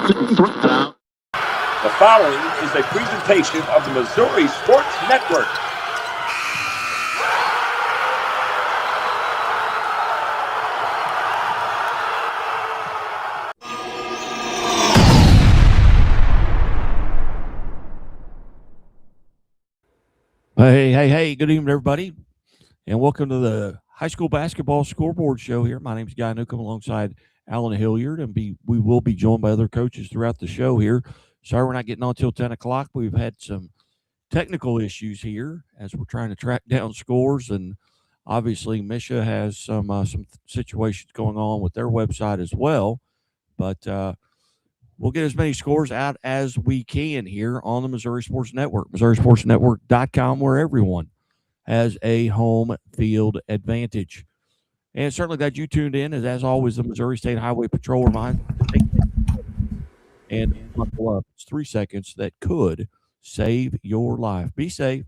The following is a presentation of the Missouri Sports Network. Hey, good evening, everybody, and welcome to the high school basketball scoreboard show here. My name is Guy Newcomb alongside Alan Hilliard, and we will be joined by other coaches throughout the show here. Sorry we're not getting on until 10 o'clock. We've had some technical issues here as we're trying to track down scores, and obviously Misha has some situations going on with their website as well, but we'll get as many scores out as we can here on the Missouri Sports Network, MissouriSportsNetwork.com, where everyone has a home field advantage. And certainly glad you tuned in, as always, the Missouri State Highway Patrol reminds and buckle up. It's 3 seconds that could save your life. Be safe,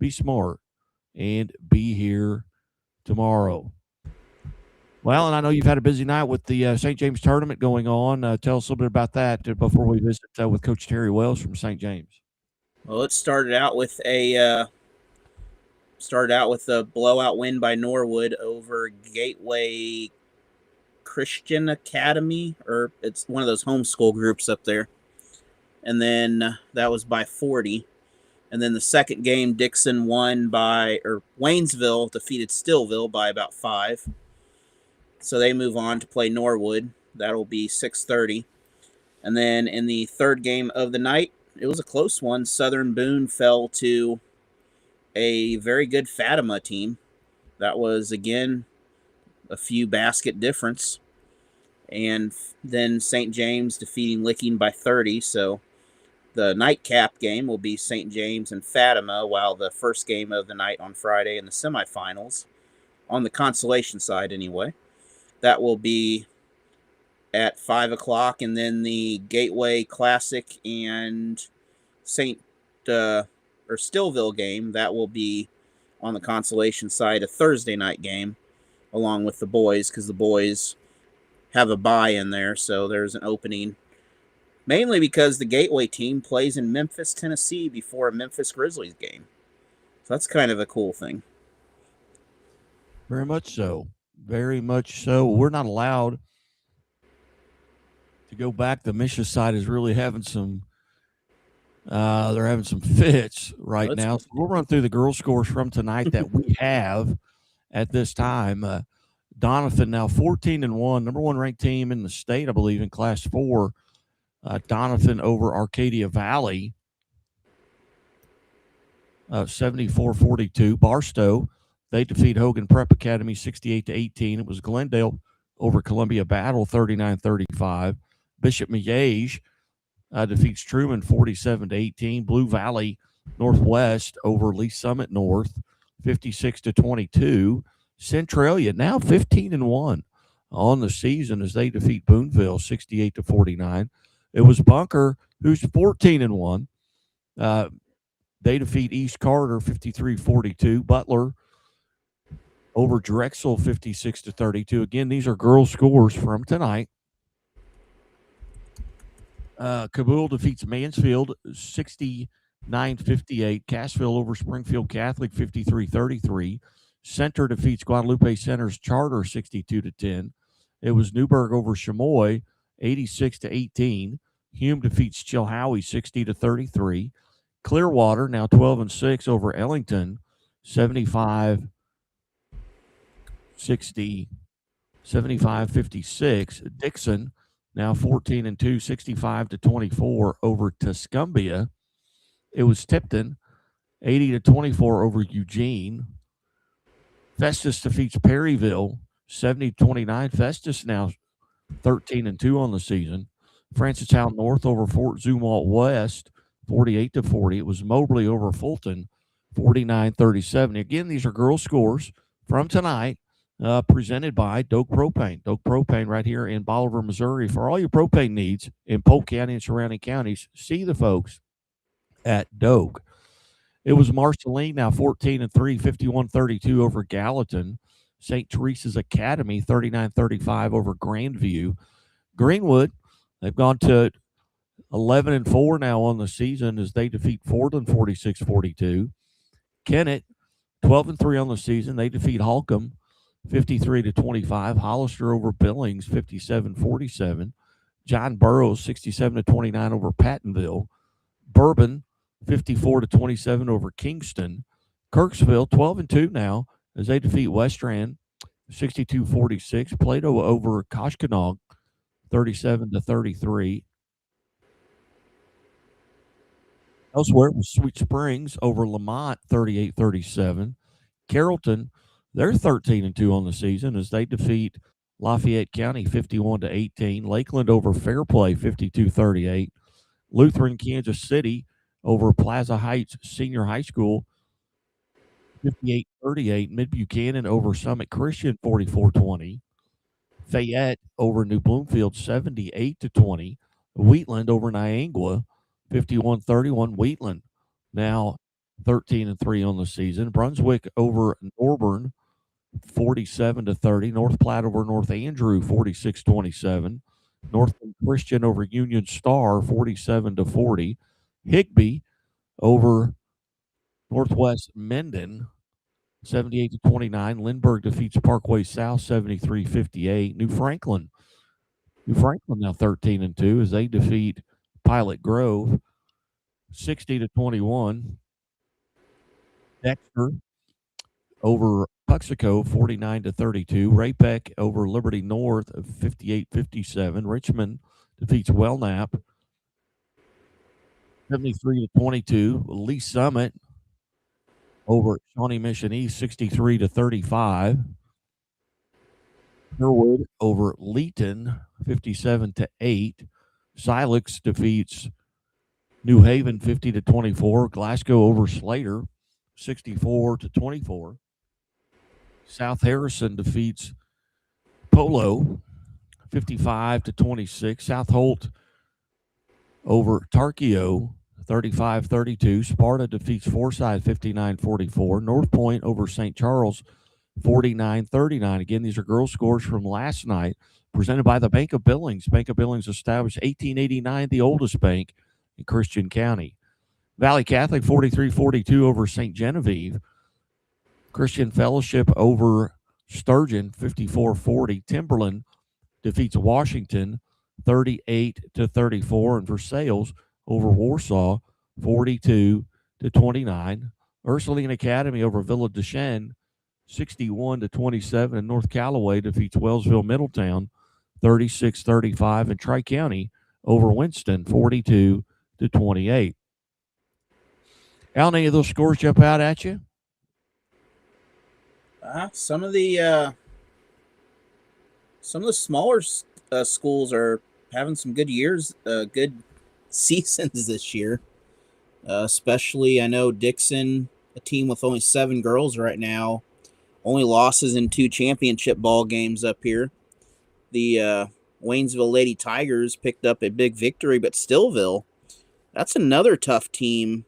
be smart, and be here tomorrow. Well, and I know you've had a busy night with the St. James tournament going on. Tell us a little bit about that before we visit with Coach Terry Wells from St. James. Well, it started out with a blowout win by Norwood over Gateway Christian Academy, or it's one of those homeschool groups up there. And then that was by 40. And then the second game, Dixon Waynesville defeated Stillville by about 5. So they move on to play Norwood. That'll be 6:30. And then in the third game of the night, it was a close one. Southern Boone fell to a very good Fatima team. That was, again, a few basket difference. And then St. James defeating Licking by 30. So the nightcap game will be St. James and Fatima, while the first game of the night on Friday in the semifinals, on the consolation side anyway, that will be at 5 o'clock. And then the Gateway Classic and Stillville game, that will be on the consolation side, a Thursday night game, along with the boys, because the boys have a bye in there, so there's an opening. Mainly because the Gateway team plays in Memphis, Tennessee before a Memphis Grizzlies game. So that's kind of a cool thing. Very much so. Very much so. We're not allowed to go back. The Misha side is really having some they're having some fits right now. So we'll run through the girls' scores from tonight that we have at this time. Doniphan now 14-1, number 1 ranked team in the state, I believe, in Class 4. Doniphan over Arcadia Valley, 74-42. Barstow, they defeat Hogan Prep Academy 68-18. It was Glendale over Columbia Battle 39-35. Bishop Miege defeats Truman 47-18. Blue Valley Northwest over Lee Summit North 56-22. Centralia now 15-1 on the season as they defeat Booneville 68-49. It was Bunker, who's 14-1. They defeat East Carter 53-42. Butler over Drexel 56-32. Again, these are girls' scores from tonight. Kabul defeats Mansfield 69-58. Cassville over Springfield Catholic 53-33. Center defeats Guadalupe Center's Charter 62-10. It was Newburgh over Chamois 86-18. Hume defeats Chilhowie 60-33. Clearwater now 12-6 over Ellington 75-56. Dixon now 14-2, 65-24 over Tuscumbia. It was Tipton 80-24 over Eugene. Festus defeats Perryville 70-29. Festus now 13-2 on the season. Francistown North over Fort Zumwalt West 48-40. It was Mobley over Fulton 49-37. Again, these are girls' scores from tonight, presented by Doak Propane. Doak Propane right here in Bolivar, Missouri. For all your propane needs in Polk County and surrounding counties, see the folks at Doak. It was Marceline now 14-3, 51-32 over Gallatin. St. Teresa's Academy 39-35 over Grandview. Greenwood, they've gone to 11-4 now on the season as they defeat Fordland 46-42. Kennett 12-3 on the season. They defeat Holcomb 53-25. Hollister over Billings 57-47. John Burroughs 67-29 over Pattonville. Bourbon 54-27 over Kingston. Kirksville 12-2 now as they defeat Westran 62-46. Plato over Koshkonong 37-33. Elsewhere, it was Sweet Springs over Lamont 38-37. Carrollton, they're 13-2 on the season as they defeat Lafayette County 51-18. Lakeland over Fairplay 52-38. Lutheran Kansas City over Plaza Heights Senior High School 58-38. Mid Buchanan over Summit Christian 44-20. Fayette over New Bloomfield 78-20. Wheatland over Niangua 51-31. Wheatland now 13-3 on the season. Brunswick over Norburn 47-30. North Platte over North Andrew 46-27. Northland Christian over Union Star 47-40. Higbee over Northwest Mendon 78-29. Lindbergh defeats Parkway South 73-58. New Franklin now 13-2 as they defeat Pilot Grove 60-21. Dexter over Puxico 49-32. Ray-Pec over Liberty North 58-57. Richmond defeats Wellnap 73-22. Lee Summit over Shawnee Mission East 63-35. Sherwood over Leeton 57-8. Silex defeats New Haven 50-24. Glasgow over Slater 64-24. South Harrison defeats Polo 55-26. South Holt over Tarkio 35-32. Sparta defeats Forsyth 59-44. North Point over St. Charles 49-39. Again, these are girls' scores from last night, presented by the Bank of Billings. Bank of Billings established 1889, the oldest bank in Christian County. Valley Catholic 43-42 over St. Genevieve. Christian Fellowship over Sturgeon 54-40. Timberland defeats Washington 38-34. And Versailles over Warsaw 42-29. Ursuline Academy over Villa Deschênes 61-27. And North Callaway defeats Wellsville Middletown 36-35. And Tri-County over Winston 42-28. Al, any of those scores jump out at you? Some of the smaller schools are having some good years, good seasons this year. Especially, I know Dixon, a team with only 7 girls right now, only losses in 2 championship ball games up here. The Waynesville Lady Tigers picked up a big victory, but Stillville, that's another tough team,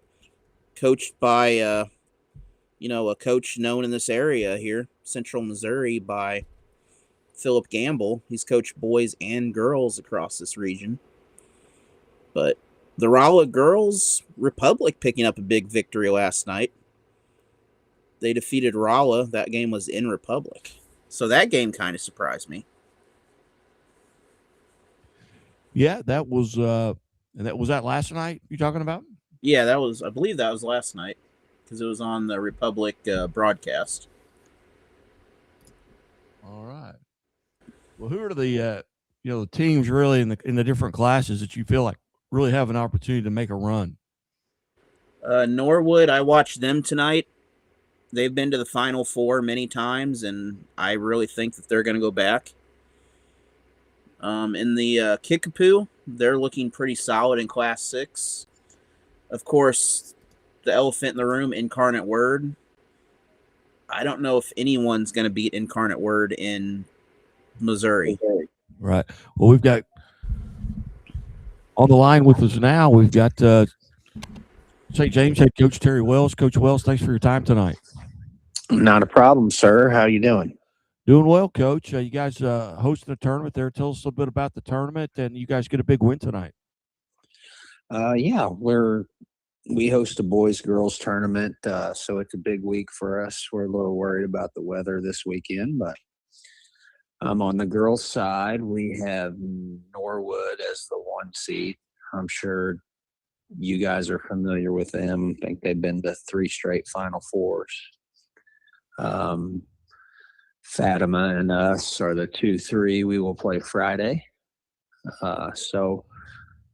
coached by a coach known in this area here, Central Missouri, by Philip Gamble. He's coached boys and girls across this region. But the Rolla girls, Republic picking up a big victory last night. They defeated Rolla. That game was in Republic. So that game kind of surprised me. Yeah, that was that last night you're talking about? Yeah, I believe that was last night, because it was on the Republic broadcast. All right. Well, who are the the teams really in the different classes that you feel like really have an opportunity to make a run? Norwood, I watched them tonight. They've been to the Final Four many times, and I really think that they're going to go back. In the Kickapoo, they're looking pretty solid in Class 6. Of course, the elephant in the room, Incarnate Word. I don't know if anyone's going to beat Incarnate Word in Missouri. Right. Well, we've got on the line with us now, we've got St. James head coach Terry Wells. Coach Wells, thanks for your time tonight. Not a problem, sir. How you doing? Doing well, Coach. You guys hosting a tournament there. Tell us a little bit about the tournament, and you guys get a big win tonight. Yeah, we host a boys girls tournament, so it's a big week for us. We're a little worried about the weather this weekend, but on the girls' side, we have Norwood as the 1 seed. I'm sure you guys are familiar with them. I think they've been to 3 straight Final Fours. Fatima and us are the 2-3. We will play Friday. So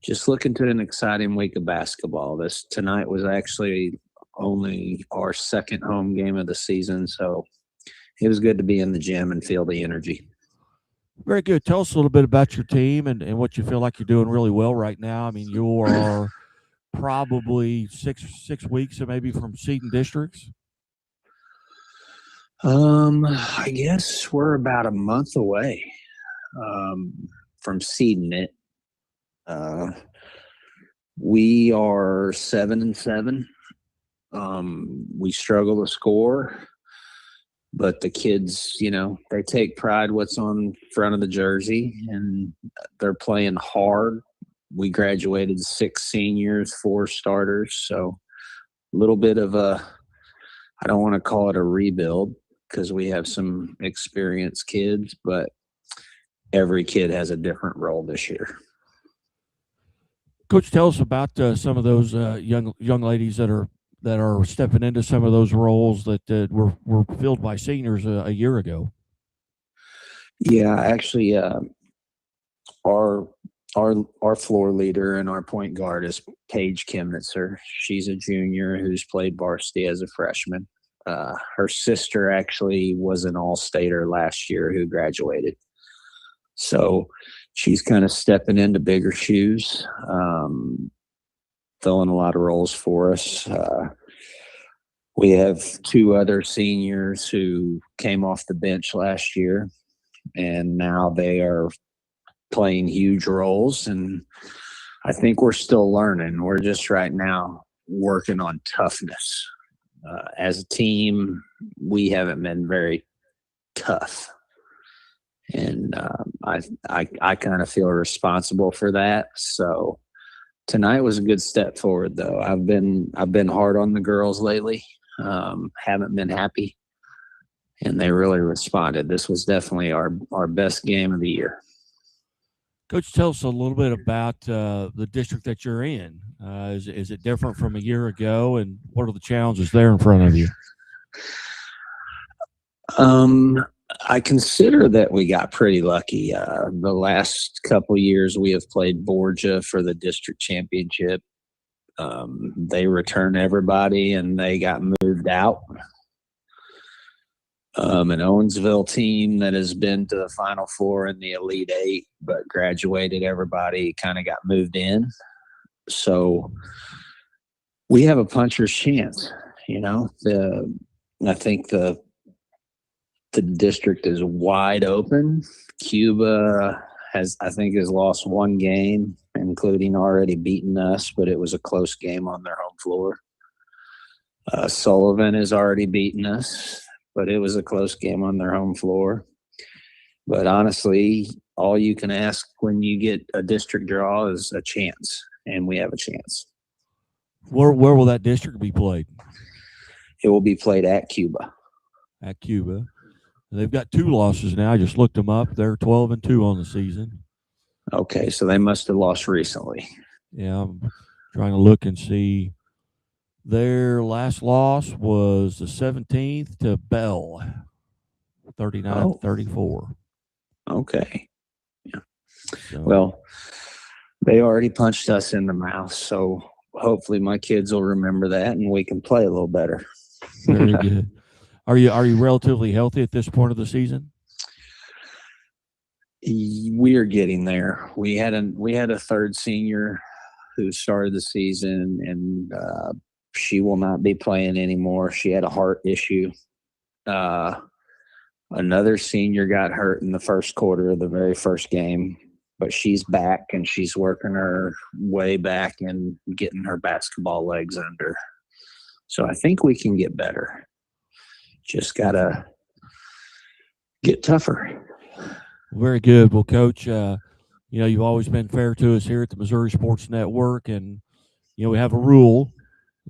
just looking to an exciting week of basketball. Tonight was actually only our second home game of the season, so it was good to be in the gym and feel the energy. Very good. Tell us a little bit about your team and what you feel like you're doing really well right now. I mean, you are probably six weeks maybe from seeding districts. I guess we're about a month away from seeding it. We are 7-7. We struggle to score, but the kids, they take pride what's on front of the jersey, and they're playing hard. We graduated 6 seniors, 4 starters, so a little bit of I don't want to call it a rebuild because we have some experienced kids, but every kid has a different role this year. Coach, tell us about some of those young ladies that are stepping into some of those roles that were filled by seniors a year ago. Yeah, actually, our floor leader and our point guard is Paige Kimnitzer. She's a junior who's played varsity as a freshman. Her sister actually was an all-stater last year who graduated. So she's kind of stepping into bigger shoes, filling a lot of roles for us. We have 2 other seniors who came off the bench last year, and now they are playing huge roles. And I think we're still learning. We're just right now working on toughness. As a team, we haven't been very tough. And I kind of feel responsible for that. So tonight was a good step forward, though. I've been hard on the girls lately. Haven't been happy, and they really responded. This was definitely our best game of the year. Coach, tell us a little bit about the district that you're in. Is it different from a year ago, and what are the challenges there in front of you? I consider that we got pretty lucky. The last couple of years we have played Borgia for the district championship. They returned everybody and they got moved out. An Owensville team that has been to the Final Four in the Elite 8, but graduated everybody kind of got moved in. So we have a puncher's chance, I think the district is wide open. Cuba has lost 1 game, including already beaten us, but it was a close game on their home floor. Sullivan has already beaten us, but it was a close game on their home floor. But honestly, all you can ask when you get a district draw is a chance, and we have a chance. Where will that district be played? It will be played at Cuba. At Cuba. They've got 2 losses now. I just looked them up. They're 12-2 on the season. Okay, so they must have lost recently. Yeah, I'm trying to look and see. Their last loss was the 17th to Bell, 39-34. Okay. Yeah. So, well, they already punched us in the mouth, so hopefully my kids will remember that and we can play a little better. Very good. Are you relatively healthy at this point of the season? We are getting there. We had a third senior who started the season, and she will not be playing anymore. She had a heart issue. Another senior got hurt in the first quarter of the very first game, but she's back and she's working her way back and getting her basketball legs under. So I think we can get better. Just gotta get tougher. Very good. Well, Coach, you've always been fair to us here at the Missouri Sports Network, and we have a rule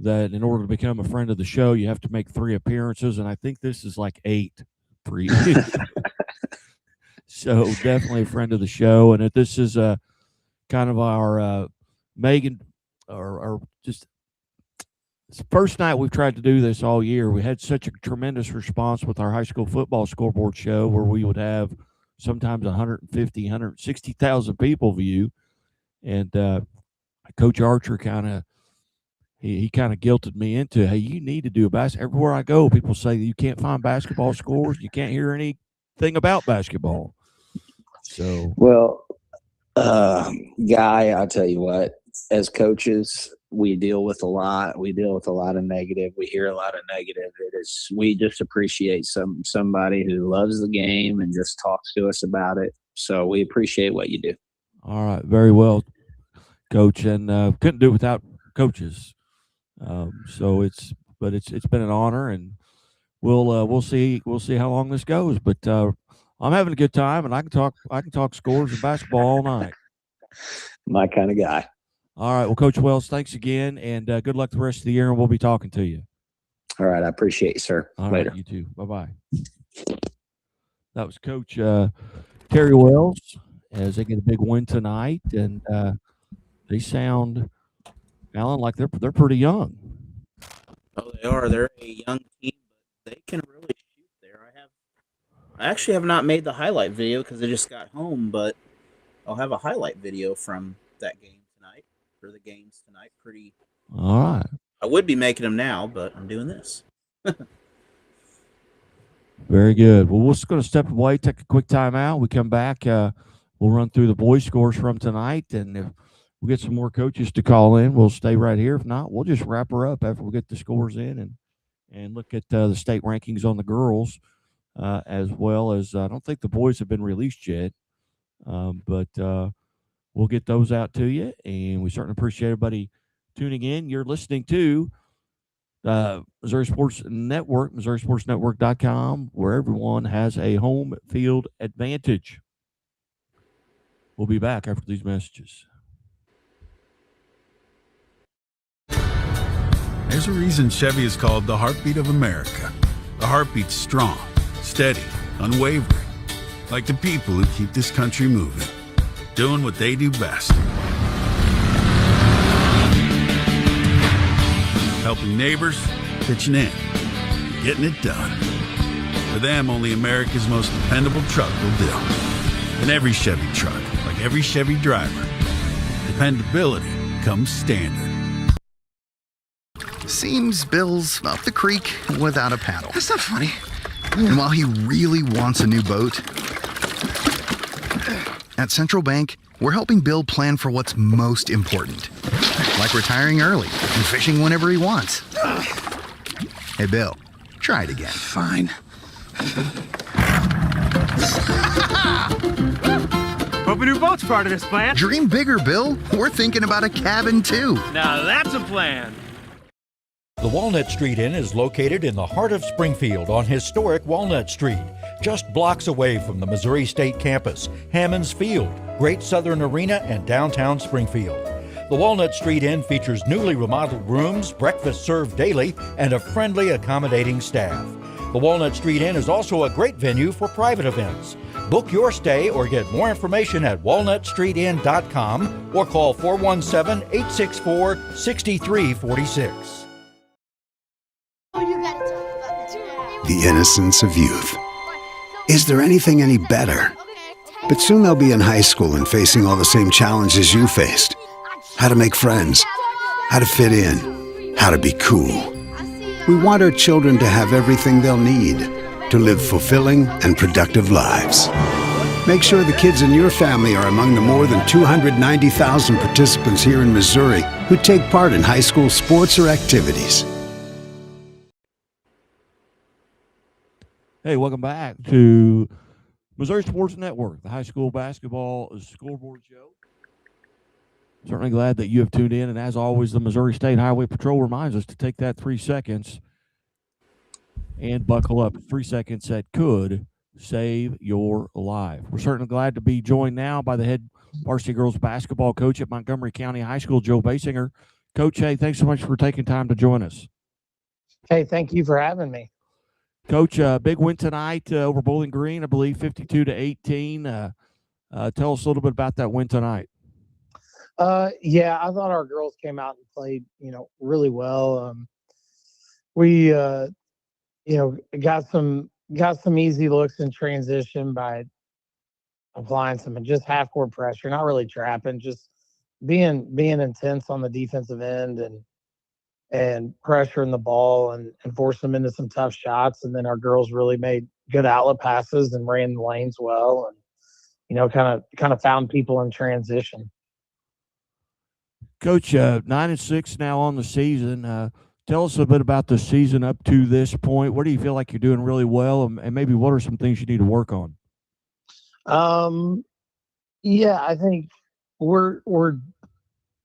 that in order to become a friend of the show, you have to make 3 appearances, and I think this is like 8 for you. So definitely a friend of the show, and if this is kind of our Megan, or just it's the first night we've tried to do this all year. We had such a tremendous response with our high school football scoreboard show, where we would have sometimes 150, 160,000 people view, and Coach Archer he kind of guilted me into, hey, you need to do a basketball. Everywhere I go, people say you can't find basketball scores. You can't hear anything about basketball. So, well, Guy, I'll tell you what, as coaches, we deal with a lot. We deal with a lot of negative. We hear a lot of negative. We just appreciate somebody who loves the game and just talks to us about it. So we appreciate what you do. All right. Very well, Coach. And couldn't do it without coaches. So it's been an honor, and we'll see how long this goes. But I'm having a good time, and I can talk scores and basketball all night. My kind of guy. All right. Well, Coach Wells, thanks again, and good luck the rest of the year, and we'll be talking to you. All right. I appreciate you, sir. All Later. right, you too. Bye-bye. That was Coach Terry Wells as they get a big win tonight, and they sound, Alan, like they're pretty young. Oh, they are. They're a young team, but they can really shoot there. I actually have not made the highlight video because I just got home, but I'll have a highlight video from that game tonight, or the games tonight. Pretty. All right. I would be making them now, but I'm doing this. Very good. Well, we're just going to step away, take a quick timeout. We come back. We'll run through the boys' scores from tonight, and if we get some more coaches to call in, we'll stay right here. If not, we'll just wrap her up after we get the scores in and look at the state rankings on the girls, as well as I don't think the boys have been released yet, but we'll get those out to you, and we certainly appreciate everybody tuning in. You're listening to Missouri Sports Network, MissouriSportsNetwork.com, where everyone has a home field advantage. We'll be back after these messages. There's a reason Chevy is called the heartbeat of America. The heartbeat's strong, steady, unwavering. Like the people who keep this country moving, doing what they do best. Helping neighbors, pitching in, getting it done. For them, only America's most dependable truck will do. And every Chevy truck, like every Chevy driver, dependability comes standard. Seems Bill's up the creek without a paddle. That's not funny. And while he really wants a new boat, at Central Bank, we're helping Bill plan for what's most important. Like retiring early and fishing whenever he wants. Hey, Bill, try it again. Fine. Hope a new boat's part of this plan. Dream bigger, Bill. We're thinking about a cabin, too. Now that's a plan. The Walnut Street Inn is located in the heart of Springfield on historic Walnut Street, just blocks away from the Missouri State Campus, Hammonds Field, Great Southern Arena, and downtown Springfield. The Walnut Street Inn features newly remodeled rooms, breakfast served daily, and a friendly, accommodating staff. The Walnut Street Inn is also a great venue for private events. Book your stay or get more information at walnutstreetinn.com or call 417-864-6346. The innocence of youth. Is there anything any better? But soon they'll be in high school and facing all the same challenges you faced. How to make friends, how to fit in, how to be cool. We want our children to have everything they'll need to live fulfilling and productive lives. Make sure the kids in your family are among the more than 290,000 participants here in Missouri who take part in high school sports or activities. Hey, welcome back to Missouri Sports Network, the high school basketball scoreboard show. Certainly glad that you have tuned in, and as always, the Missouri State Highway Patrol reminds us to take that 3 seconds and buckle up. 3 seconds that could save your life. We're certainly glad to be joined now by the head varsity girls basketball coach at Montgomery County High School, Joe Basinger. Coach, hey, thanks so much for taking time to join us. Hey, thank you for having me. Coach, big win tonight over Bowling Green, I believe 52-18. Tell us a little bit about that win tonight. Yeah, I thought our girls came out and played, really well. We, got some easy looks in transition by applying some just half court pressure, not really trapping, just being intense on the defensive end and pressuring the ball and forcing them into some tough shots. And then our girls really made good outlet passes and ran the lanes well, and kind of found people in transition. Coach, 9-6 now on the season. Tell us a bit about the season up to this point. What do you feel like you're doing really well, and maybe what are some things you need to work on? Yeah, I think we're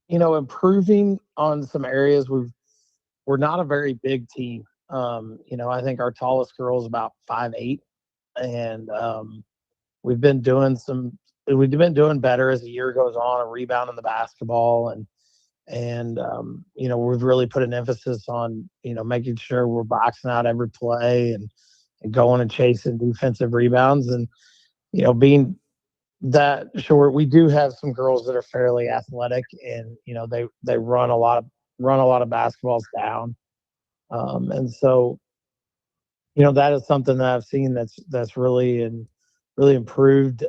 improving on some areas. We're not a very big team. I think our tallest girl is about 5'8", and we've been doing better as the year goes on and rebounding the basketball and we've really put an emphasis on making sure we're boxing out every play and going and chasing defensive rebounds and being that short. We do have some girls that are fairly athletic and they run a lot of basketballs down, and so that is something that I've seen that's really improved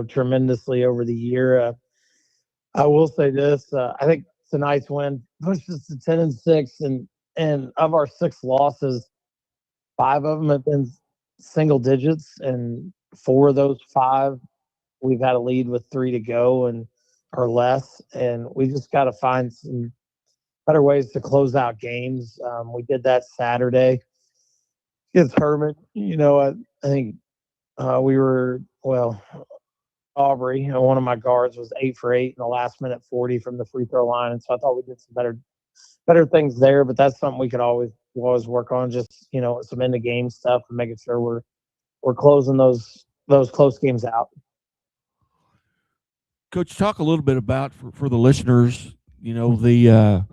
tremendously over the year. I will say this: I think tonight's win pushed us to 10-6, and of our 6 losses, 5 of them have been single digits, and 4 of those 5 we've had a lead with 3 to go or less, and we just got to find some better ways to close out games. We did that Saturday against Herman. I think we were Aubrey, one of my guards, was 8 for 8 in the last minute 40 from the free throw line, and so I thought we did some better things there. But that's something we could always work on, just some end of game stuff and making sure we're closing those close games out. Coach, talk a little bit about for the listeners, the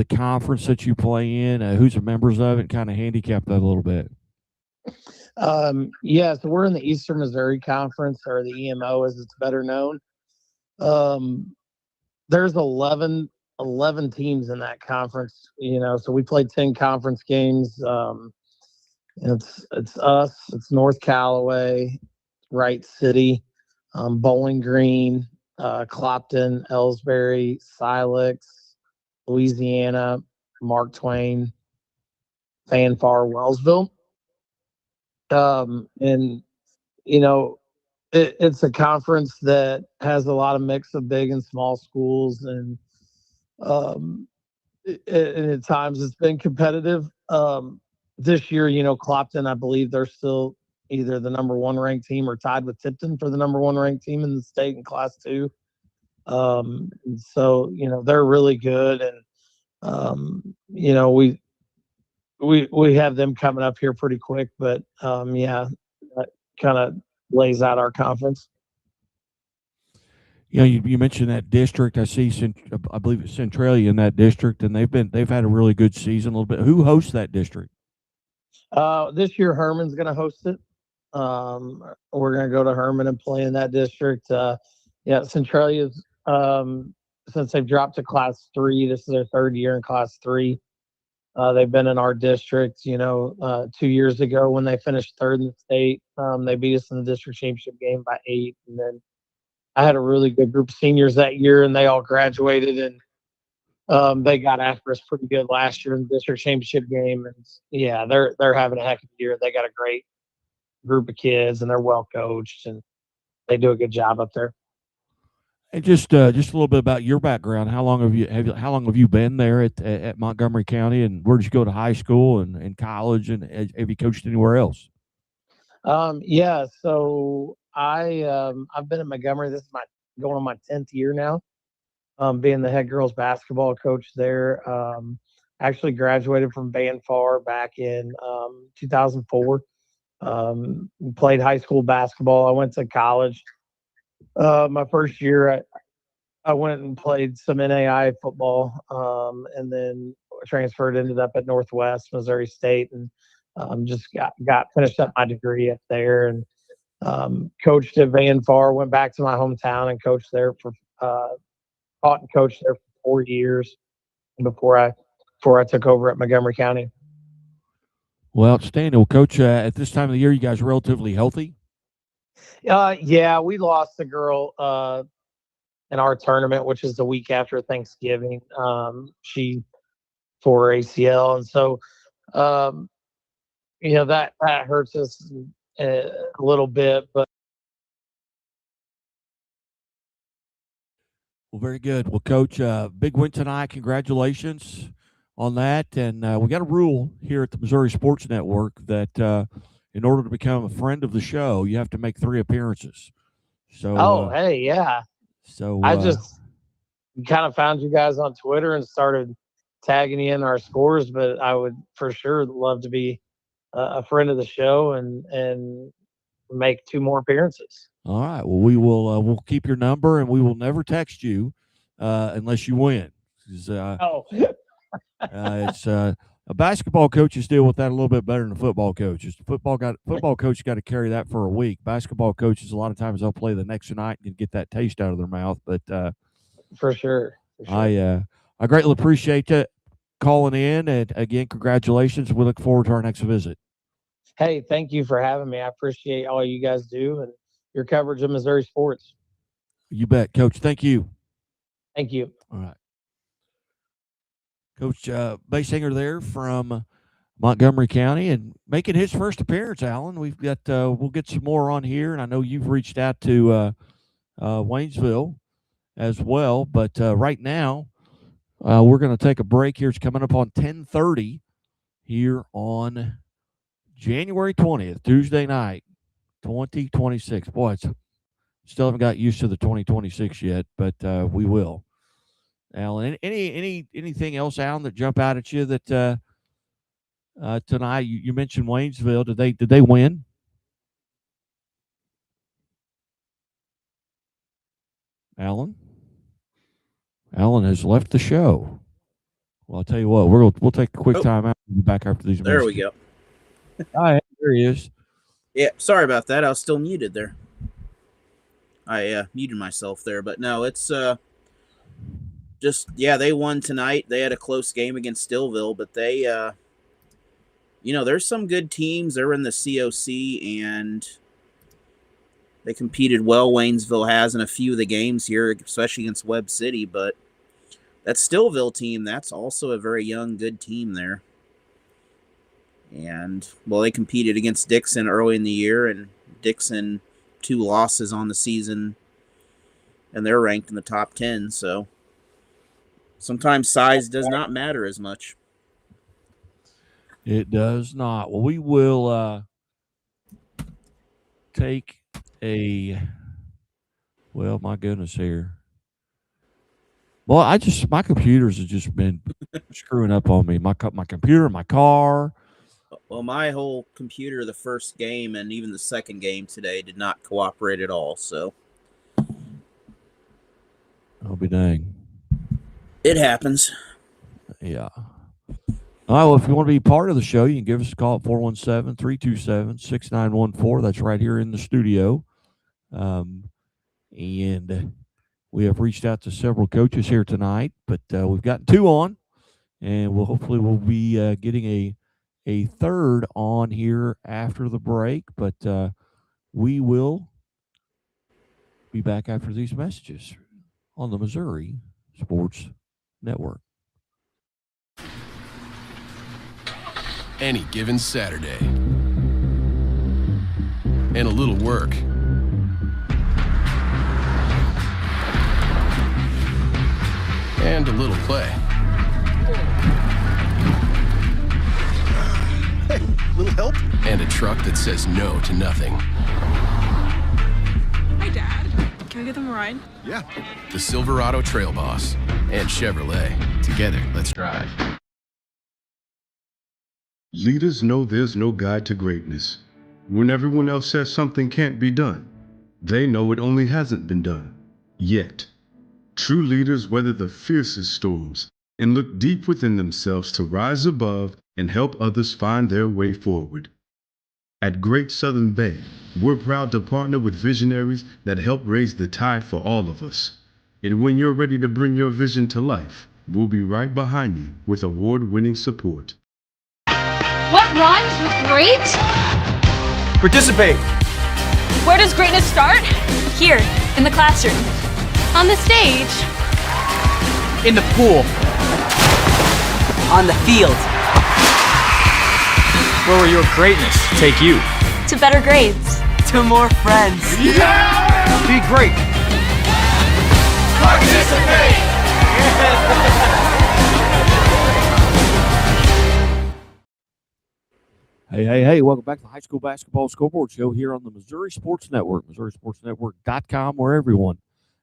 conference that you play in, who's the members of it, kind of handicap that a little bit. Yeah, so we're in the Eastern Missouri Conference, or the EMO as it's better known. There's 11 teams in that conference, so we played 10 conference games. It's us, it's North Callaway, Wright City, Bowling Green, Clopton, Ellsbury, Silex, Louisiana, Mark Twain, Fanfare, Wellsville. It's a conference that has a lot of mix of big and small schools, and at times it's been competitive. This year, Clopton, I believe they're still either the number 1 ranked team or tied with Tipton for the number 1 ranked team in the state in Class 2. And so, they're really good, and we have them coming up here pretty quick, but that kind of lays out our conference. You mentioned that district. I see, I believe it's Centralia in that district, and they've had a really good season a little bit. Who hosts that district? This year, Herman's going to host it. We're going to go to Herman and play in that district. Centralia's, since they've dropped to Class 3, this is their 3rd year in Class 3. They've been in our district, 2 years ago when they finished 3rd in the state. They beat us in the district championship game by 8. And then I had a really good group of seniors that year, and they all graduated, and they got after us pretty good last year in the district championship game. And yeah, they're having a heck of a year. They got a great group of kids, and they're well coached, and they do a good job up there. And just a little bit about your background. How long have you been there at Montgomery County, and where did you go to high school and college, and have you coached anywhere else? So I've been at Montgomery. This is going on my 10th year now, being the head girls basketball coach there. Actually graduated from Fanfare back in 2004. Played high school basketball. I went to college. My first year, I went and played some NAI football, and then transferred, ended up at Northwest Missouri State, and just got finished up my degree up there, and coached at Van Far. Went back to my hometown and coached there for taught and coached there for 4 years before I took over at Montgomery County. Well, outstanding. Well, Coach, at this time of the year, you guys are relatively healthy? Yeah, we lost a girl in our tournament, which is the week after Thanksgiving. She tore her ACL, and so that hurts us a little bit. But Well, very good. Well, Coach, big win tonight. Congratulations on that. And we got a rule here at the Missouri Sports Network that in order to become a friend of the show, you have to make 3 appearances. So, hey, yeah. So I just kind of found you guys on Twitter and started tagging you in our scores, but I would for sure love to be a friend of the show and make 2 more appearances. All right. Well, we will we'll keep your number, and we will never text you unless you win. It's basketball coaches deal with that a little bit better than football coaches. Football coach got to carry that for a week. Basketball coaches, a lot of times they'll play the next night and get that taste out of their mouth. But for sure. I greatly appreciate you calling in, and again, congratulations. We look forward to our next visit. Hey, thank you for having me. I appreciate all you guys do and your coverage of Missouri sports. You bet, Coach. Thank you. Thank you. All right. Coach Basinger there from Montgomery County and making his first appearance, Alan. We've got we'll get some more on here, and I know you've reached out to Waynesville as well. But right now, we're going to take a break here. It's coming up on 10:30 here on January 20th, Tuesday night, 2026. Boy, still haven't got used to the 2026 yet, but we will. Alan, anything else, Alan, that jump out at you that tonight? You mentioned Waynesville. Did they win? Alan has left the show. Well, I'll tell you what, we'll take a quick time out and be back after these. There we go. All right, there he is. Yeah, sorry about that. I was still muted there. I muted myself there, but no, it's they won tonight. They had a close game against Stillville, but they there's some good teams. They're in the COC and they competed well. Waynesville has in a few of the games here, especially against Webb City, but that Stillville team, that's also a very young, good team there. And, well, they competed against Dixon early in the year, and Dixon 2 losses on the season, and they're ranked in the top 10, so sometimes size does not matter as much. It does not. Well, we will take my goodness here. Well, my computers have just been screwing up on me. My computer, my car. Well, my whole computer, the first game and even the second game today did not cooperate at all, so. I'll be dang. It happens. Yeah. All right, well, if you want to be part of the show, you can give us a call at 417-327-6914. That's right here in the studio. And we have reached out to several coaches here tonight, but we've gotten 2 on, and hopefully we'll be getting a third on here after the break, but we will be back after these messages on the Missouri Sports Network. Any given Saturday, and a little work, and a little play. Hey, little help? And a truck that says no to nothing. Hi, Dad. Can I get them a ride? Yeah. The Silverado Trail Boss and Chevrolet. Together, let's drive. Leaders know there's no guide to greatness. When everyone else says something can't be done, they know it only hasn't been done. Yet. True leaders weather the fiercest storms and look deep within themselves to rise above and help others find their way forward. At Great Southern Bay, we're proud to partner with visionaries that help raise the tide for all of us. And when you're ready to bring your vision to life, we'll be right behind you with award-winning support. What rhymes with great? Participate. Where does greatness start? Here, in the classroom. On the stage. In the pool. On the field. Where will your greatness take you? To better grades. To more friends. Yeah! Be great. Participate! Hey, welcome back to the High School Basketball Scoreboard Show here on the Missouri Sports Network, MissouriSportsNetwork.com, where everyone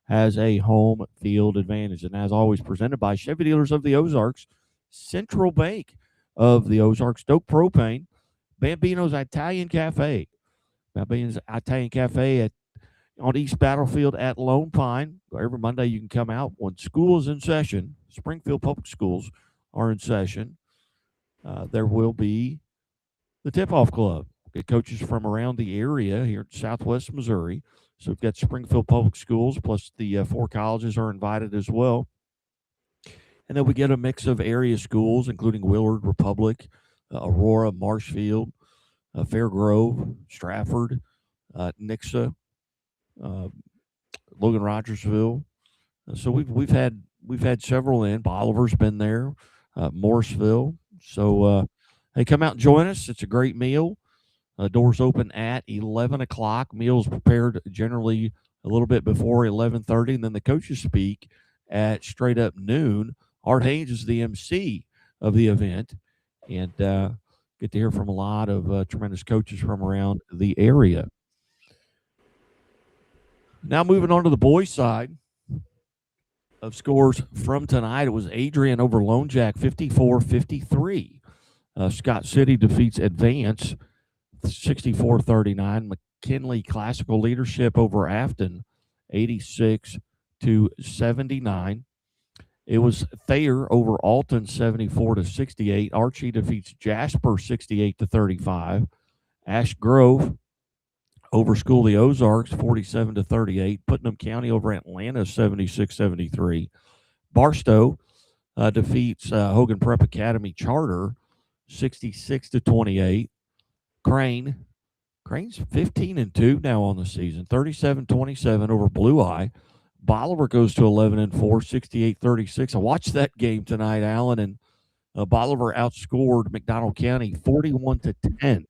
has a home field advantage. And as always, presented by Chevy Dealers of the Ozarks, Central Bank of the Ozarks, Doak Propane, Bambino's Italian Cafe. Bambino's Italian Cafe on East Battlefield at Lone Pine. Every Monday you can come out when school is in session. Springfield Public Schools are in session. There will be the Tip-Off Club. Get coaches from around the area here in Southwest Missouri. So we've got Springfield Public Schools, plus the 4 colleges are invited as well. And then we get a mix of area schools, including Willard, Republic, Aurora, Marshfield, Fairgrove, Stratford, Nixa, Logan Rogersville. So we've had several in. Bolivar's been there, Morrisville. So hey, come out and join us. It's a great meal. Doors open at 11 o'clock. Meals prepared generally a little bit before 11:30, and then the coaches speak at straight up noon. Art Haynes is the MC of the event, and get to hear from a lot of tremendous coaches from around the area. Now moving on to the boys' side of scores from tonight, it was Adrian over Lone Jack, 54-53. Scott City defeats Advance 64-39. McKinley Classical Leadership over Afton 86-79. It was Thayer over Alton 74-68. Archie defeats Jasper 68-35. Ash Grove over School of the Ozarks 47-38. Putnam County over Atlanta 76-73. Barstow defeats Hogan Prep Academy Charter 66-28. Crane's 15-2 now on the season, 37-27 over Blue Eye. Bolivar goes to 11-4, 68-36. I watched that game tonight, Alan, and Bolivar outscored McDonald County 41-10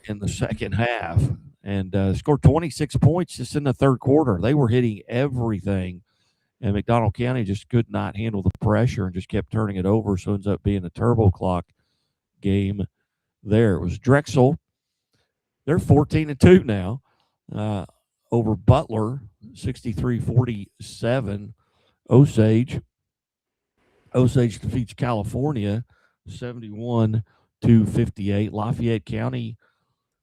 in the second half, and scored 26 points just in the third quarter. They were hitting everything, and McDonald County just could not handle the pressure and just kept turning it over, so it ends up being a turbo clock game there. It was Drexel. They're 14-2 now over Butler, 63-47. Osage defeats California 71-58. Lafayette County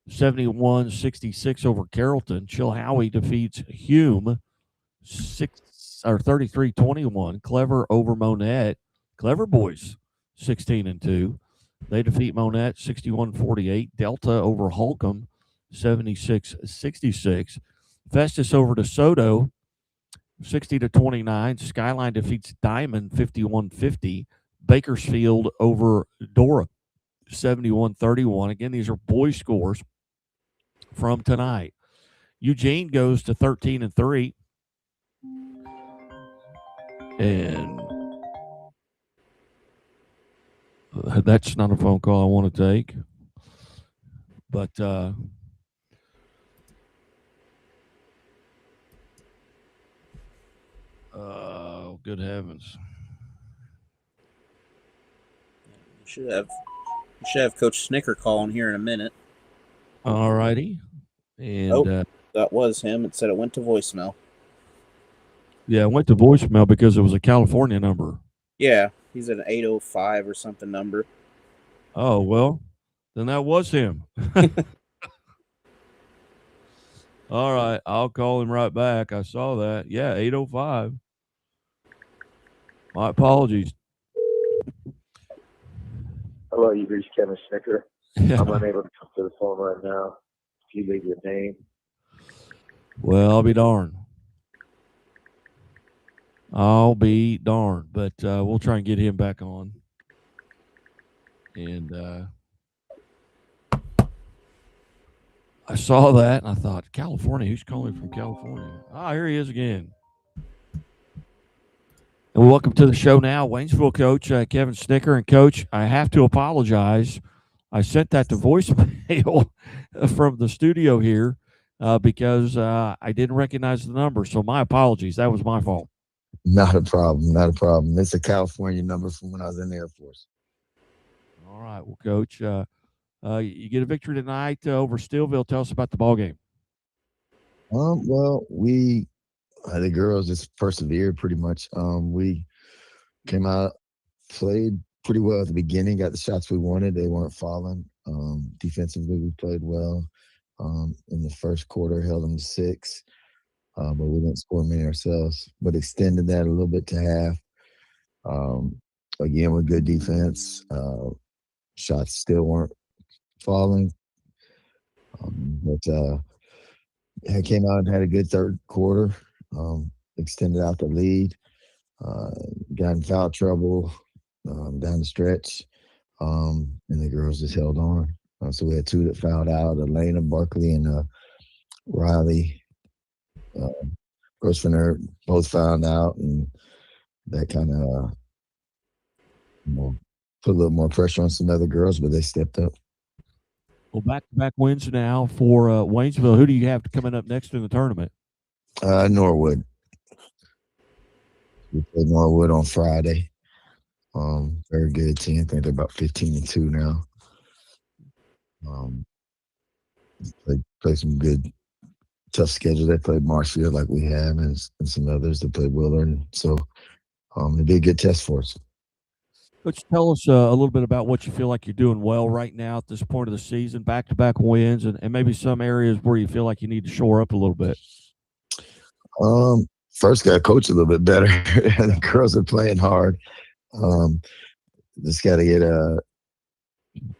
71-66 over Carrollton. Chilhowie defeats Hume 33-21. Clever over Monette. Clever boys 16-2. They defeat Monette 61-48. Delta over Holcomb 76-66. Festus over DeSoto 60-29. Skyline defeats Diamond 51-50. Bakersfield over Dora 71-31. Again, these are boys scores from tonight. Eugene goes to 13-3. And that's not a phone call I want to take. But good heavens. We should have Coach Snicker calling here in a minute. All righty. And that was him. It said it went to voicemail. Yeah, it went to voicemail because it was a California number. Yeah, he's an 805 or something number. Oh, well, then that was him. All right, I'll call him right back. I saw that. Yeah, 805. My apologies. Hello, you've reached Kevin Snicker. Yeah. I'm unable to come to the phone right now. If you leave your name. Well, I'll be darned. But we'll try and get him back on. And I saw that and I thought, California, who's calling from California? Here he is again. And welcome to the show now, Waynesville coach Kevin Snicker. And coach, I have to apologize. I sent that to voicemail from the studio here because I didn't recognize the number. So my apologies. That was my fault. Not a problem. Not a problem. It's a California number from when I was in the Air Force. All right. Well, coach, you get a victory tonight over Steelville. Tell us about the ball game. Well, the girls just persevered pretty much. We came out, played pretty well at the beginning, got the shots we wanted. They weren't falling. Defensively, we played well. In the first quarter, held them to 6, but we didn't score many ourselves. But extended that a little bit to half. Again, with good defense, shots still weren't falling. But I came out and had a good third quarter. Extended out the lead. Got in foul trouble down the stretch. And the girls just held on. So we had 2 that fouled out, Elena Barkley and Riley Grossfiner both fouled out, and that kind of put a little more pressure on some other girls, but they stepped up. Well, back-to-back wins now for Waynesville. Who do you have coming up next in the tournament? Norwood. We played Norwood on Friday. Very good team. I think they're about 15-2 now. Play some good, tough schedule. They played Marshfield like we have, and some others that played Willard. So it'd be a good test for us. Coach, tell us a little bit about what you feel like you're doing well right now at this point of the season, back-to-back wins, and maybe some areas where you feel like you need to shore up a little bit. First, got to coach a little bit better. The girls are playing hard. Just got to get a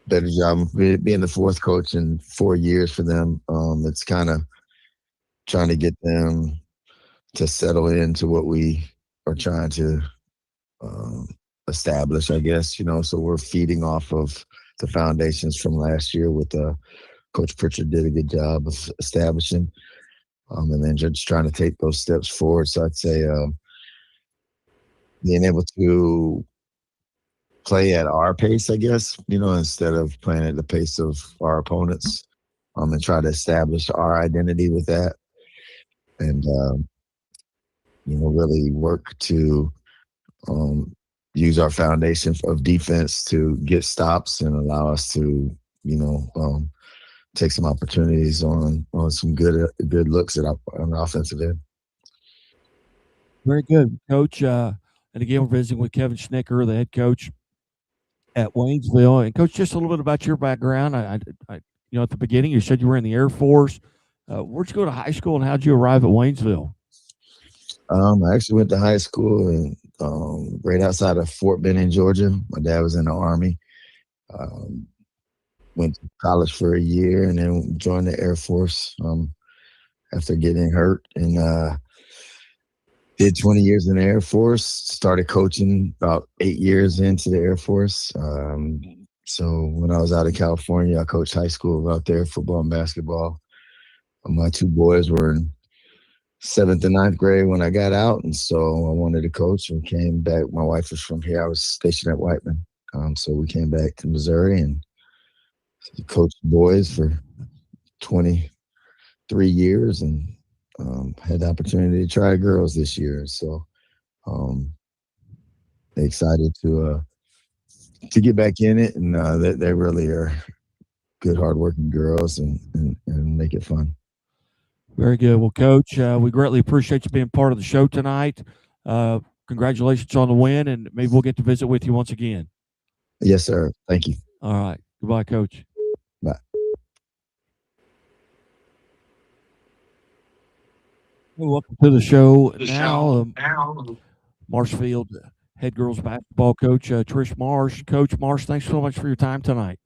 better job. Being the 4th coach in 4 years for them, it's kind of trying to get them to settle into what we are trying to establish, I guess, so we're feeding off of the foundations from last year with Coach Pritchard did a good job of establishing, and then just trying to take those steps forward. So I'd say being able to play at our pace, I guess, instead of playing at the pace of our opponents, and try to establish our identity with that, and really work to use our foundation of defense to get stops and allow us to, take some opportunities on some good looks on the offensive end. Very good, Coach. And again, we're visiting with Kevin Snicker, the head coach at Waynesville. And Coach, just a little bit about your background. I at the beginning, you said you were in the Air Force. Where'd you go to high school, and how'd you arrive at Waynesville? I actually went to high school right outside of Fort Benning, Georgia. My dad was in the Army. Went to college for a year and then joined the Air Force after getting hurt, and did 20 years in the Air Force. Started coaching about 8 years into the Air Force. So when I was out in California, I coached high school out there, football and basketball. My 2 boys were in 7th and 9th grade when I got out, and so I wanted to coach and came back. My wife was from here. I was stationed at Whiteman, so we came back to Missouri and coached boys for 23 years, and had the opportunity to try girls this year. So excited to get back in it, and they really are good, hardworking girls, and make it fun. Very good. Well, Coach, we greatly appreciate you being part of the show tonight. Congratulations on the win, and maybe we'll get to visit with you once again. Yes, sir. Thank you. All right. Goodbye, Coach. Bye. Welcome to the show. Now, Marshfield head girls basketball coach, Trish Marsh. Coach Marsh, thanks so much for your time tonight.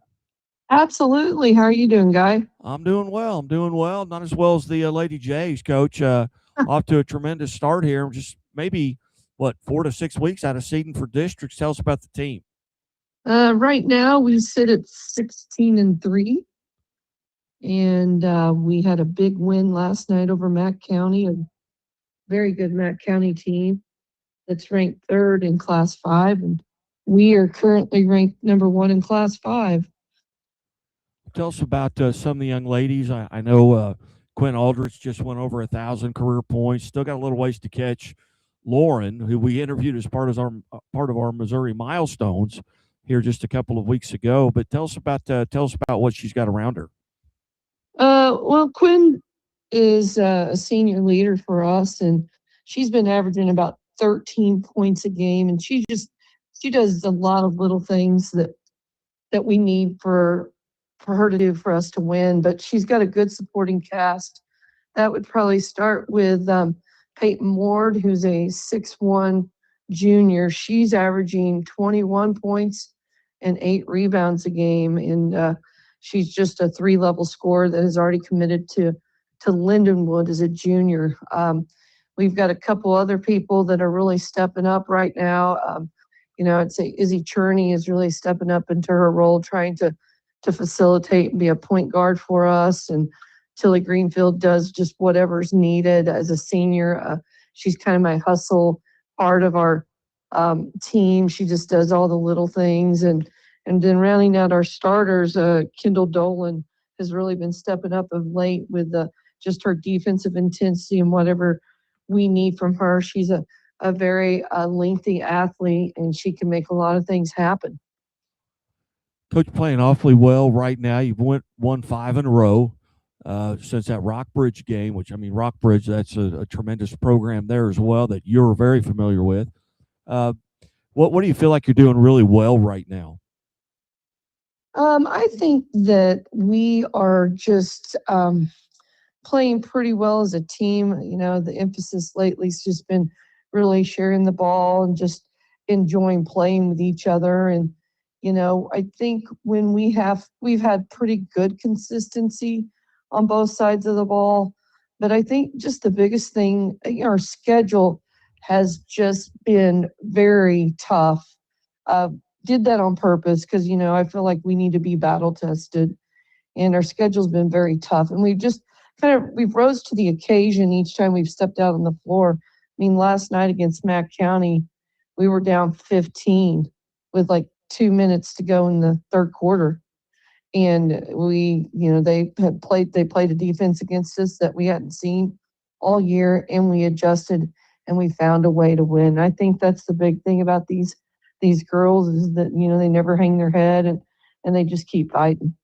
Absolutely. How are you doing, Guy? I'm doing well. I'm doing well. Not as well as the Lady Jays, Coach. Off to a tremendous start here. Just maybe, 4 to 6 weeks out of seeding for districts. Tell us about the team. Right now, we sit at 16-3. And we had a big win last night over Mack County, a very good Mack County team that's ranked third in Class 5. And we are currently ranked number 1 in Class 5. Tell us about some of the young ladies. I know Quinn Aldrich just went over 1,000 career points. Still got a little ways to catch. Lauren, who we interviewed as part of our Missouri milestones here just a couple of weeks ago. But tell us about what she's got around her. Well, Quinn is a senior leader for us, and she's been averaging about 13 points a game, and she does a lot of little things that we need for her to do for us to win. But she's got a good supporting cast. That would probably start with Peyton Ward, who's a 6'1" junior. She's averaging 21 points and 8 rebounds a game, and she's just a 3-level scorer that has already committed to Lindenwood as a junior. We've got a couple other people that are really stepping up right now. I'd say Izzy Cherney is really stepping up into her role, trying to facilitate and be a point guard for us. And Tilly Greenfield does just whatever's needed as a senior. She's kind of my hustle part of our team. She just does all the little things. And then rounding out our starters, Kendall Dolan has really been stepping up of late with just her defensive intensity and whatever we need from her. She's a very lengthy athlete, and she can make a lot of things happen. Coach, playing awfully well right now. You've won 5 in a row since that Rockbridge game, which, Rockbridge, that's a tremendous program there as well that you're very familiar with. What do you feel like you're doing really well right now? I think that we are just playing pretty well as a team. The emphasis lately has just been really sharing the ball and just enjoying playing with each other. And, I think when we've had pretty good consistency on both sides of the ball. But I think just the biggest thing, our schedule has just been very tough. Did that on purpose because, I feel like we need to be battle tested, and our schedule's been very tough. And we've rose to the occasion each time we've stepped out on the floor. Last night against Mack County, we were down 15 with 2 minutes to go in the third quarter. And they played a defense against us that we hadn't seen all year, and we adjusted and we found a way to win. I think that's the big thing about these girls is that, they never hang their head and they just keep fighting.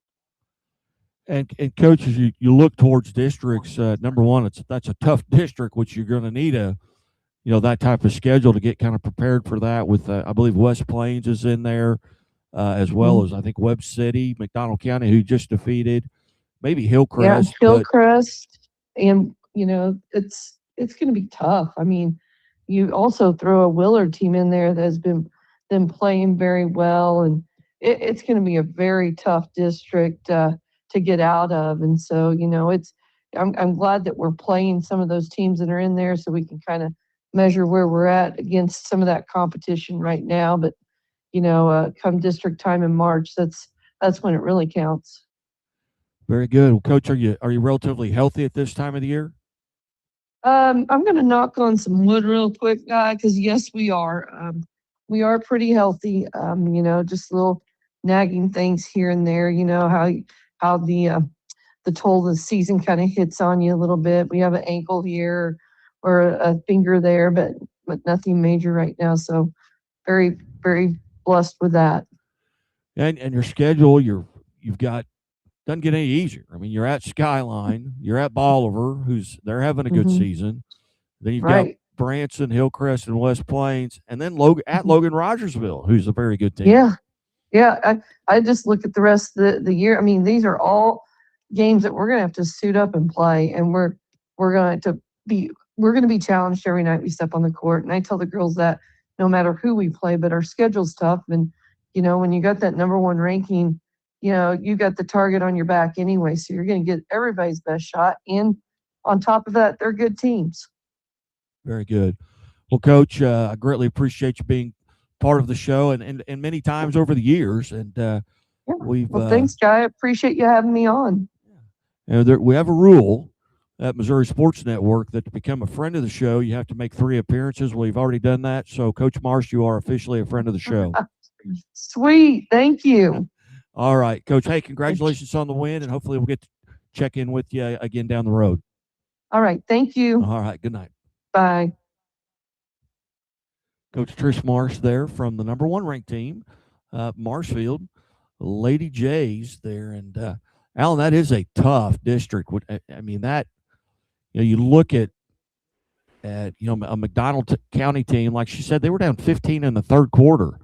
And Coach, as you look towards districts, number one, that's a tough district, which you're going to need that type of schedule to get kind of prepared for that. With I believe West Plains is in there, as well as I think Webb City, McDonald County, who just defeated, maybe Hillcrest. Yeah, Hillcrest, and it's going to be tough. You also throw a Willard team in there that has been playing very well, and it's going to be a very tough district to get out of. And so, I'm glad that we're playing some of those teams that are in there so we can kind of measure where we're at against some of that competition right now. But, come district time in March, that's when it really counts. Very good. Well, Coach, are you relatively healthy at this time of the year? I'm going to knock on some wood real quick, guy, because yes, we are. We are pretty healthy. Just little nagging things here and there. How the toll of the season kind of hits on you a little bit. We have an ankle here or a finger there, but nothing major right now. So very, very blessed with that. And your schedule, you've got doesn't get any easier. You're at Skyline, you're at Bolivar, they're having a good season. Then you've got Branson, Hillcrest, and West Plains, and then Logan Rogersville, who's a very good team. Yeah. I just look at the rest of the year. These are all games that we're going to have to suit up and play, and we're going to be challenged every night we step on the court. And I tell the girls that no matter who we play, but our schedule's tough. And, when you got that number one ranking, you got the target on your back anyway. So you're going to get everybody's best shot. And on top of that, they're good teams. Very good. Well, Coach, I greatly appreciate you being part of the show and many times over the years. And Thanks, Guy. I appreciate you having me on. We have a rule at Missouri Sports Network that to become a friend of the show, you have to make 3 appearances. Well, you've already done that. So, Coach Marsh, you are officially a friend of the show. Sweet. Thank you. All right, Coach. Hey, congratulations on the win, and hopefully we'll get to check in with you again down the road. All right. Thank you. All right. Good night. Bye. Coach Trish Marsh there from the number 1 ranked team, Marshfield Lady Jays there. And, Alan, that is a tough district. I mean, that, you look at a McDonald County team, like she said, they were down 15 in the third quarter,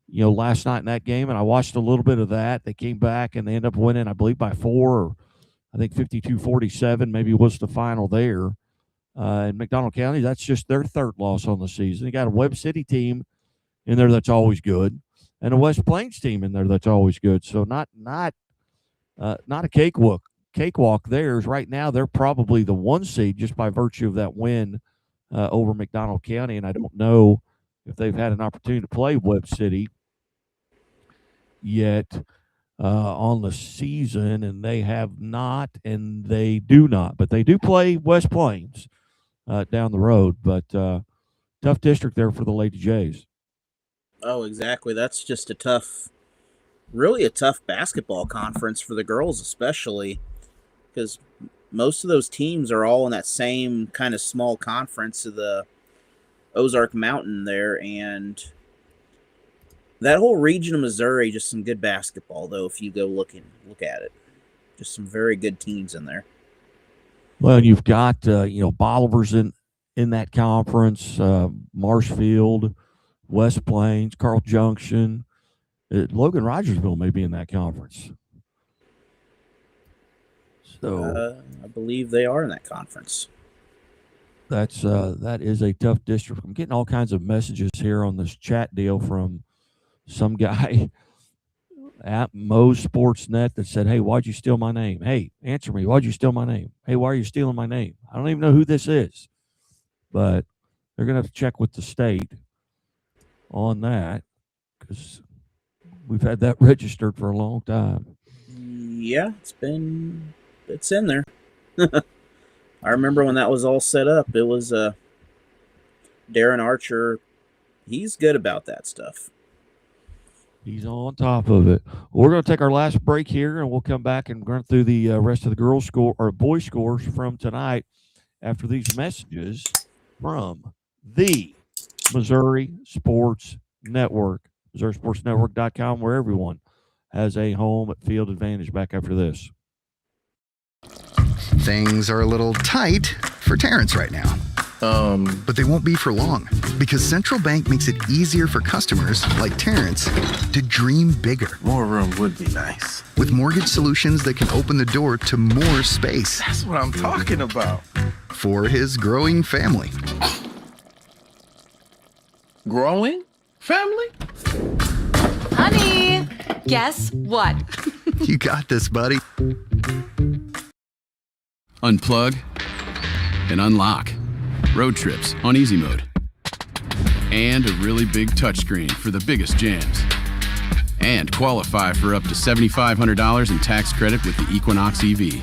last night in that game. And I watched a little bit of that. They came back and they ended up winning, I believe, by 4, or I think 52-47 maybe was the final there. In McDonald County, that's just their 3rd loss on the season. You got a Webb City team in there that's always good, and a West Plains team in there that's always good. So not a cakewalk theirs. Right now, they're probably the 1 seed just by virtue of that win over McDonald County. And I don't know if they've had an opportunity to play Webb City yet on the season, and they have not, and they do not. But they do play West Plains down the road. But tough district there for the Lady Jays. Oh, exactly. That's just really a tough basketball conference for the girls, especially because most of those teams are all in that same kind of small conference of the Ozark Mountain there. And that whole region of Missouri, just some good basketball, though, if you go look at it. Just some very good teams in there. Well, you've got, Bolivar's in that conference, Marshfield, West Plains, Carl Junction. Logan Rogersville may be in that conference. So I believe they are in that conference. That is a tough district. I'm getting all kinds of messages here on this chat deal from some guy at Moe's Sportsnet that said, "Hey, why'd you steal my name? Hey, answer me. Why'd you steal my name? Hey, why are you stealing my name? I don't even know who this is." But they're going to have to check with the state on that because we've had that registered for a long time. Yeah, it's in there. I remember when that was all set up. It was Darren Archer. He's good about that stuff. He's on top of it. We're going to take our last break here, and we'll come back and run through the rest of the girls' score or boys' scores from tonight after these messages from the Missouri Sports Network, MissouriSportsNetwork.com, where everyone has a home field advantage. Back after this. Things are a little tight for Terrence right now. But they won't be for long because Central Bank makes it easier for customers like Terrence to dream bigger. More room would be nice. With mortgage solutions that can open the door to more space. That's what I'm talking about. For his growing family. Growing family? Honey, guess what? You got this, buddy. Unplug and unlock. Road trips on easy mode. And a really big touchscreen for the biggest jams. And qualify for up to $7,500 in tax credit with the Equinox EV.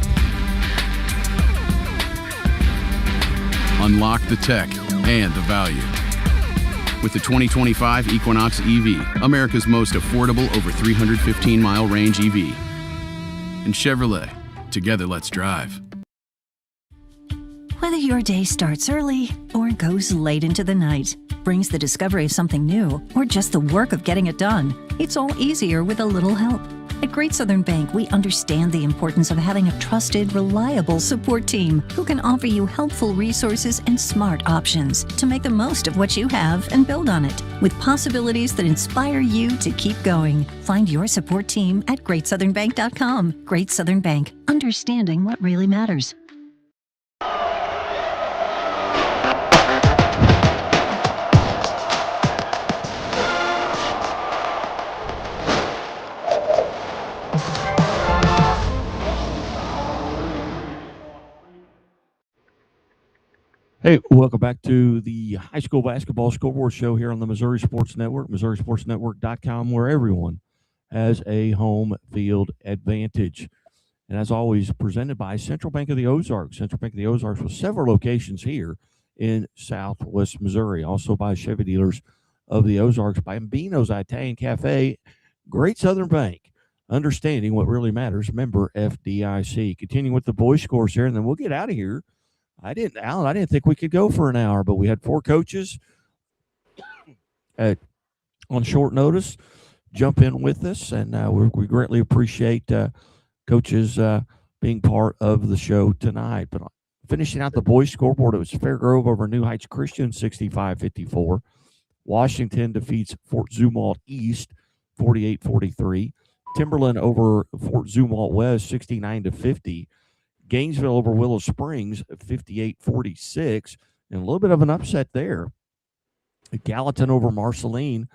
Unlock the tech and the value. With the 2025 Equinox EV, America's most affordable over 315-mile range EV. And Chevrolet, together let's drive. Whether your day starts early or goes late into the night, brings the discovery of something new, or just the work of getting it done, it's all easier with a little help. At Great Southern Bank, we understand the importance of having a trusted, reliable support team who can offer you helpful resources and smart options to make the most of what you have and build on it, with possibilities that inspire you to keep going. Find your support team at GreatSouthernBank.com. Great Southern Bank, understanding what really matters. Hey, welcome back to the high school basketball scoreboard show here on the Missouri Sports Network, MissouriSportsNetwork.com, where everyone has a home field advantage. And as always, presented by Central Bank of the Ozarks. Central Bank of the Ozarks with several locations here in Southwest Missouri. Also by Chevy Dealers of the Ozarks, by Bambino's Italian Cafe, Great Southern Bank. Understanding what really matters. Member FDIC. Continuing with the boys' scores here, and then we'll get out of here. Alan, I didn't think we could go for an hour, but we had 4 coaches on short notice jump in with us, and we greatly appreciate coaches being part of the show tonight. But finishing out the boys' scoreboard, it was Fairgrove over New Heights Christian, 65-54. Washington defeats Fort Zumwalt East, 48-43. Timberland over Fort Zumwalt West, 69-50. Gainesville over Willow Springs, 58-46, and a little bit of an upset there. Gallatin over Marceline,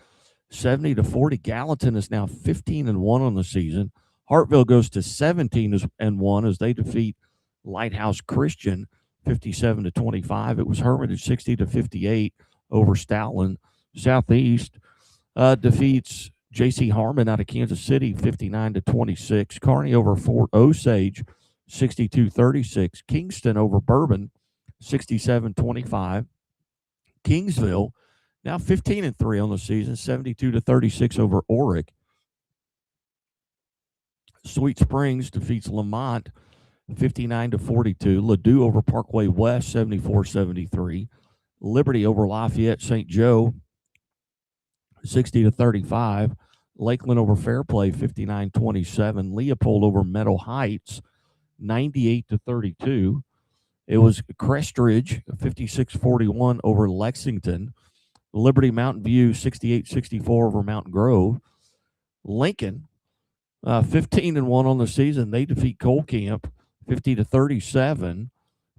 70-40. Gallatin is now 15-1 on the season. Hartville goes to 17-1 as they defeat Lighthouse Christian, 57-25. It was Hermitage 60-58 over Stoutland. Southeast defeats J.C. Harmon out of Kansas City, 59-26. Kearney over Fort Osage, 62-36. Kingston over Bourbon, 67-25. Kingsville, now 15-3 on the season, 72-36 over Oric. Sweet Springs defeats Lamont, 59-42. Ladue over Parkway West, 74-73. Liberty over Lafayette St. Joe, 60-35. Lakeland over Fairplay, 59-27. Leopold over Meadow Heights, 98-32. It was Crestridge, 56-41 over Lexington. Liberty Mountain View, 68-64 over Mountain Grove. Lincoln, 15-1 on the season. They defeat Cole Camp, 50-37.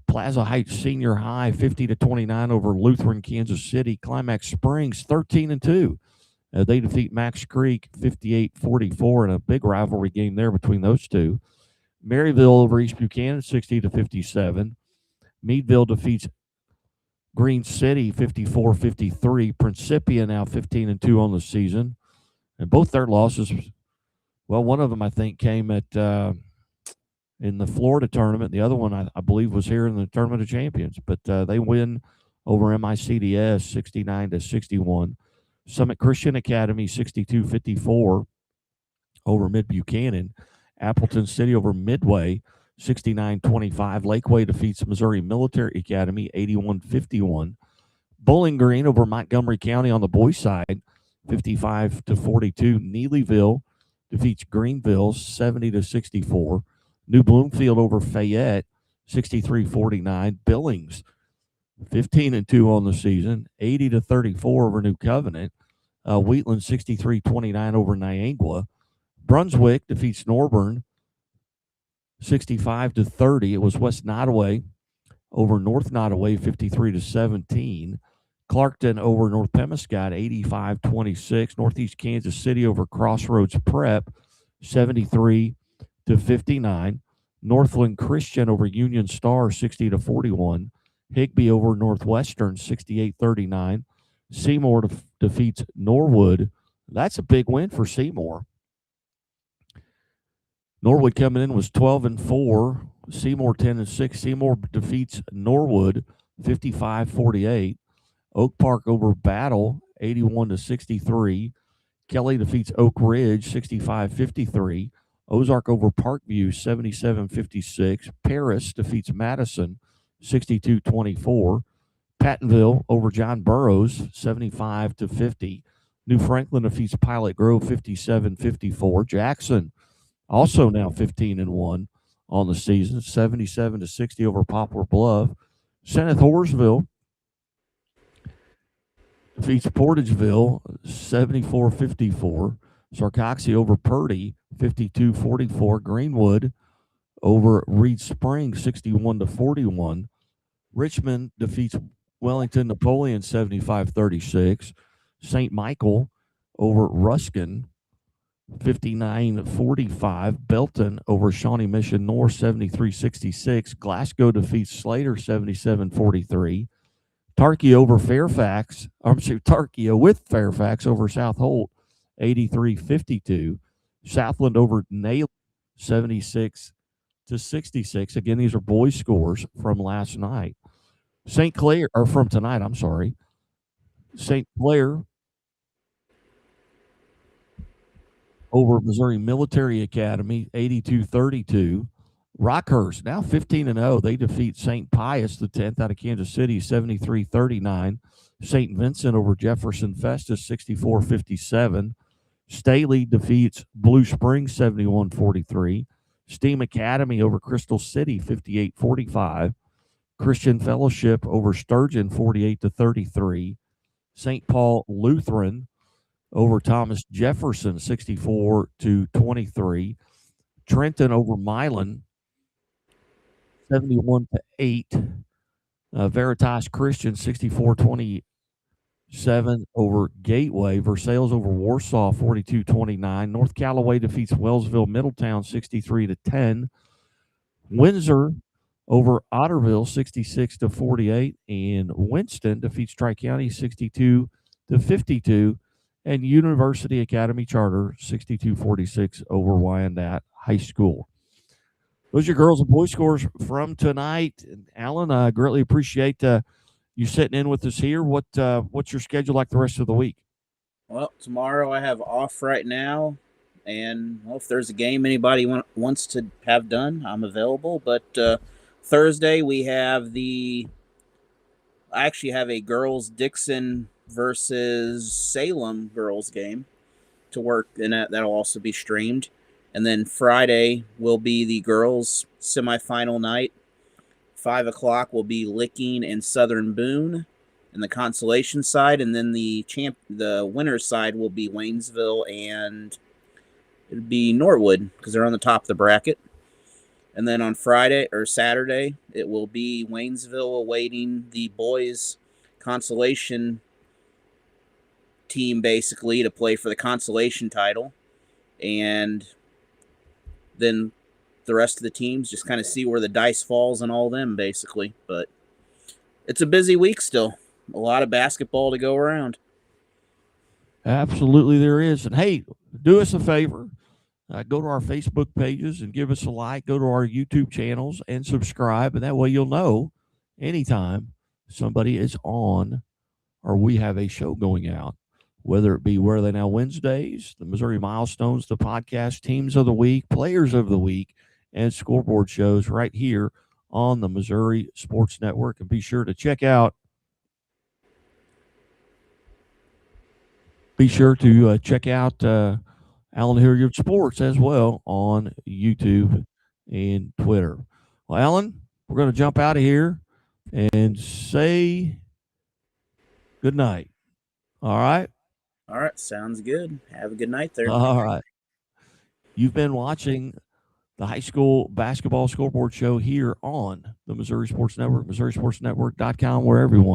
Plaza Heights Senior High, 50-29 over Lutheran Kansas City. Climax Springs, 13-2. They defeat Max Creek, 58-44, in a big rivalry game there between those two. Maryville over East Buchanan, 60-57. Meadville defeats Green City, 54-53. Principia now 15-2 on the season. And both their losses, well, one of them I think came at in the Florida tournament. The other one I believe was here in the Tournament of Champions. But they win over MICDS 69-61. Summit Christian Academy 62-54 over Mid Buchanan. Appleton City over Midway, 69-25. Lakeway defeats Missouri Military Academy, 81-51. Bowling Green over Montgomery County on the boys' side, 55-42. Neelyville defeats Greenville, 70-64. New Bloomfield over Fayette, 63-49. Billings, 15-2 on the season, 80-34 over New Covenant. Wheatland, 63-29 over Niangua. Brunswick defeats Norburn, 65-30. It was West Nottoway over North Nottoway, 53-17. Clarkton over North Pemiscot, 85-26. Northeast Kansas City over Crossroads Prep, 73-59. Northland Christian over Union Star, 60-41. Higbee over Northwestern, 68-39. Seymour defeats Norwood. That's a big win for Seymour. Norwood coming in was 12-4. Seymour 10-6. Seymour defeats Norwood 55-48. Oak Park over Battle 81-63. Kelly defeats Oak Ridge 65-53. Ozark over Parkview 77-56. Paris defeats Madison 62-24. Pattonville over John Burroughs 75-50. New Franklin defeats Pilot Grove 57-54. Jackson also now 15-1 on the season, 77-60 over Poplar Bluff. Seneth Horsville defeats Portageville 74-54. Sarcoxy over Purdy 52-44. Greenwood over Reed Springs 61-41. Richmond defeats Wellington Napoleon 75-36. St. Michael over Ruskin 59-45. Belton over Shawnee Mission North 73-66. Glasgow defeats Slater 77-43. Tarkio over Fairfax. I'm sorry, Tarkio with Fairfax over South Holt, 83-52. Southland over Nail, 76-66. Again, these are boys' scores from last night. St. Clair, or from tonight, I'm sorry. St. Clair over Missouri Military Academy, 82-32. Rockhurst, now 15-0. They defeat St. Pius, the 10th out of Kansas City, 73-39. St. Vincent over Jefferson Festus, 64-57. Staley defeats Blue Springs, 71-43. Steam Academy over Crystal City, 58-45. Christian Fellowship over Sturgeon, 48-33. St. Paul Lutheran over Thomas Jefferson, 64-23. Trenton over Milan, 71-8. Veritas Christian, 64-27 over Gateway. Versailles over Warsaw, 42-29. North Callaway defeats Wellsville Middletown, 63-10. Windsor over Otterville, 66-48. And Winston defeats Tri-County, 62-52. And University Academy Charter, 62-46 over Wyandotte High School. Those are your girls and boys scores from tonight. And Alan, I greatly appreciate you sitting in with us here. What's your schedule like the rest of the week? Well, tomorrow I have off right now. And well, if there's a game anybody wants to have done, I'm available. But Thursday we have I actually have a girls Dixon versus Salem girls game to work, and that'll also be streamed. And then Friday will be the girls semifinal night. 5 o'clock will be Licking and Southern Boone in the consolation side, and then the winner's side will be Waynesville and it'll be Norwood because they're on the top of the bracket. And then on Friday or Saturday, it will be Waynesville awaiting the boys consolation team basically to play for the consolation title. And then the rest of the teams just kind of see where the dice falls on all them basically. But it's a busy week still. A lot of basketball to go around. Absolutely there is. And hey, do us a favor. Go to our Facebook pages and give us a like. Go to our YouTube channels and subscribe. And that way you'll know anytime somebody is on or we have a show going out, whether it be Where Are They Now Wednesdays, the Missouri Milestones, the podcast, Teams of the Week, Players of the Week, and Scoreboard shows right here on the Missouri Sports Network. And be sure to check out Alan Hilliard Sports as well on YouTube and Twitter. Well, Alan, we're going to jump out of here and say good night. All right? All right. Sounds good. Have a good night there. All right. You've been watching the high school basketball scoreboard show here on the Missouri Sports Network, MissouriSportsNetwork.com, where everyone